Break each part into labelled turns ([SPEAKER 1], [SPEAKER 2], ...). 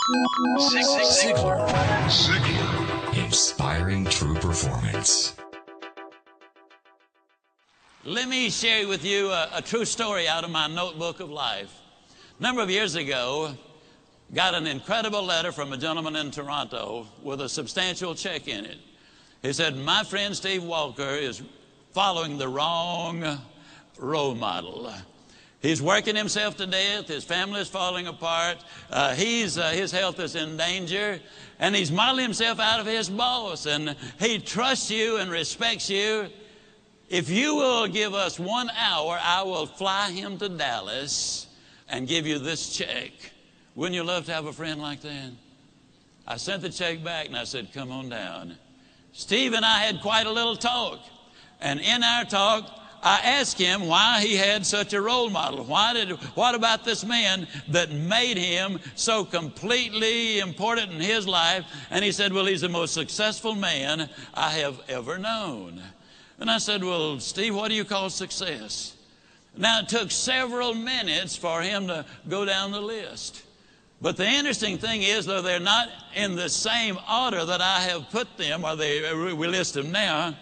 [SPEAKER 1] Ziglar. Inspiring true performance.
[SPEAKER 2] Let me share with you a true story out of my notebook of life. A number of years ago, got an incredible letter from a gentleman in Toronto with a substantial check in it. He said, my friend Steve Walker is following the wrong role model. He's working himself to death. His family is falling apart. His health is in danger. And he's modeling himself out of his boss. And he trusts you and respects you. If you will give us 1 hour, I will fly him to Dallas and give you this check. Wouldn't you love to have a friend like that? I sent the check back and I said, come on down. Steve and I had quite a little talk. And in our talk, I asked him why he had such a role model. What about this man that made him so completely important in his life? And he said, well, he's the most successful man I have ever known. And I said, well, Steve, what do you call success? Now, it took several minutes for him to go down the list. But the interesting thing is, though they're not in the same order that I have put them, or we list them now,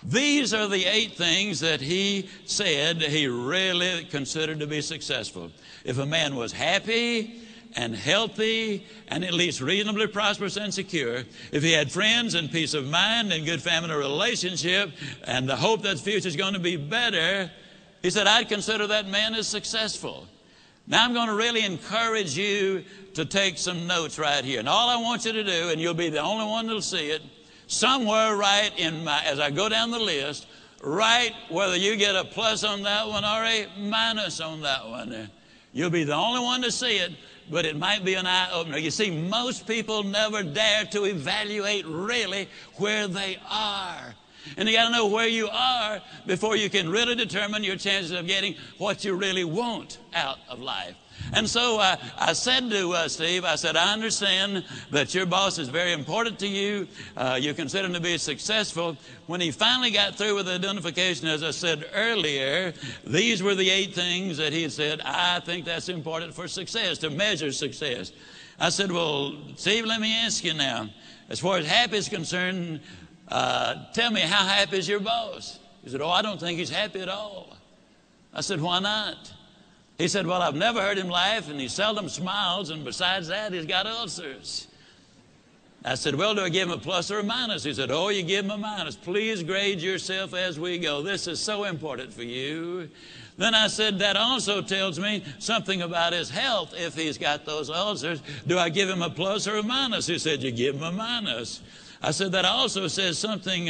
[SPEAKER 2] these are the 8 things that he said he really considered to be successful. If a man was happy and healthy and at least reasonably prosperous and secure, if he had friends and peace of mind and good family relationship and the hope that the future is going to be better, he said, I'd consider that man as successful. Now I'm going to really encourage you to take some notes right here. And all I want you to do, and you'll be the only one that'll see it, somewhere right in as I go down the list, write whether you get a plus on that one or a minus on that one. You'll be the only one to see it, but it might be an eye-opener. You see, most people never dare to evaluate really where they are. And you got to know where you are before you can really determine your chances of getting what you really want out of life. And so I said to Steve, I said, I understand that your boss is very important to you. You consider him to be successful. When he finally got through with the identification, as I said earlier, these were the 8 things that he said, I think that's important for success, to measure success. I said, well, Steve, let me ask you now, as far as happy is concerned, tell me, how happy is your boss? He said, oh, I don't think he's happy at all. I said, why not? He said, well, I've never heard him laugh, and he seldom smiles, and besides that, he's got ulcers. I said, well, do I give him a plus or a minus? He said, oh, you give him a minus. Please grade yourself as we go. This is so important for you. Then I said, that also tells me something about his health if he's got those ulcers. Do I give him a plus or a minus? He said, you give him a minus. I said, that also says something,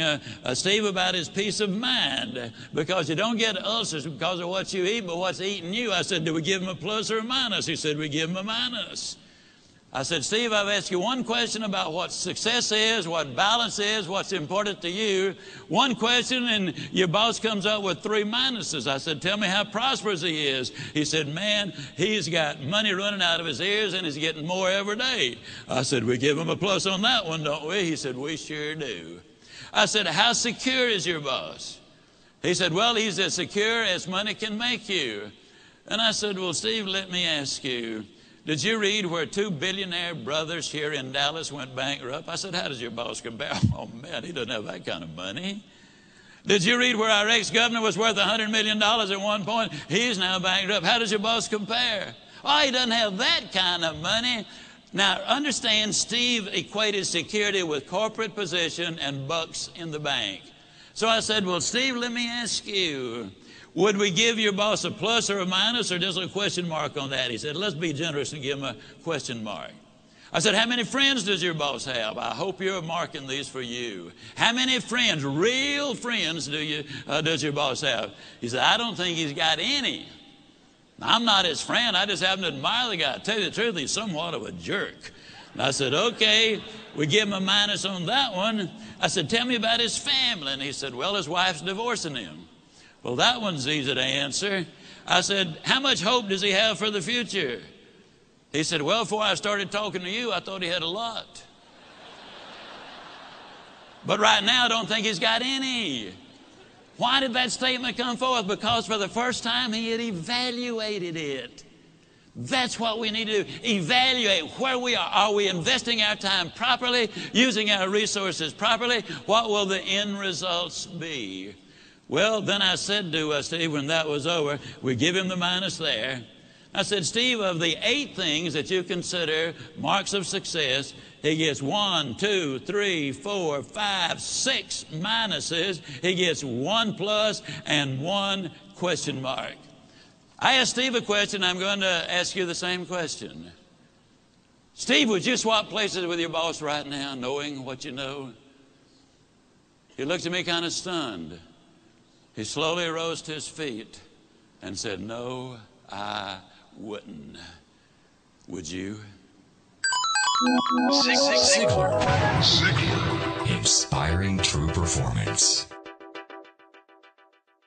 [SPEAKER 2] Steve, about his peace of mind, because you don't get ulcers because of what you eat, but what's eating you. I said, do we give him a plus or a minus? He said, we give him a minus. I said, Steve, I've asked you one question about what success is, what balance is, what's important to you. One question, and your boss comes up with 3 minuses. I said, tell me how prosperous he is. He said, man, he's got money running out of his ears, and he's getting more every day. I said, we give him a plus on that one, don't we? He said, we sure do. I said, how secure is your boss? He said, well, he's as secure as money can make you. And I said, well, Steve, let me ask you, did you read where 2 billionaire brothers here in Dallas went bankrupt? I said, how does your boss compare? Oh, man, he doesn't have that kind of money. Did you read where our ex-governor was worth $100 million at one point? He's now bankrupt. How does your boss compare? Oh, he doesn't have that kind of money. Now, understand, Steve equated security with corporate position and bucks in the bank. So I said, well, Steve, let me ask you, would we give your boss a plus or a minus or just a question mark on that? He said, let's be generous and give him a question mark. I said, how many friends does your boss have? I hope you're marking these for you. How many friends, real friends, does your boss have? He said, I don't think he's got any. I'm not his friend. I just happen to admire the guy. To tell you the truth, he's somewhat of a jerk. And I said, okay, we give him a minus on that one. I said, tell me about his family. And he said, well, his wife's divorcing him. Well, that one's easy to answer. I said, how much hope does he have for the future? He said, well, before I started talking to you, I thought he had a lot. But right now, I don't think he's got any. Why did that statement come forth? Because for the first time, he had evaluated it. That's what we need to do. Evaluate where we are. Are we investing our time properly, using our resources properly? What will the end results be? Well, then I said to Steve when that was over, we give him the minus there. I said, Steve, of the 8 things that you consider marks of success, he gets 1, 2, 3, 4, 5, 6 minuses. He gets 1 plus and 1 question mark. I asked Steve a question. I'm going to ask you the same question. Steve, would you swap places with your boss right now, knowing what you know? He looked at me kind of stunned. He slowly rose to his feet and said, no, I wouldn't. Would you?
[SPEAKER 1] Ziglar. Inspiring true performance.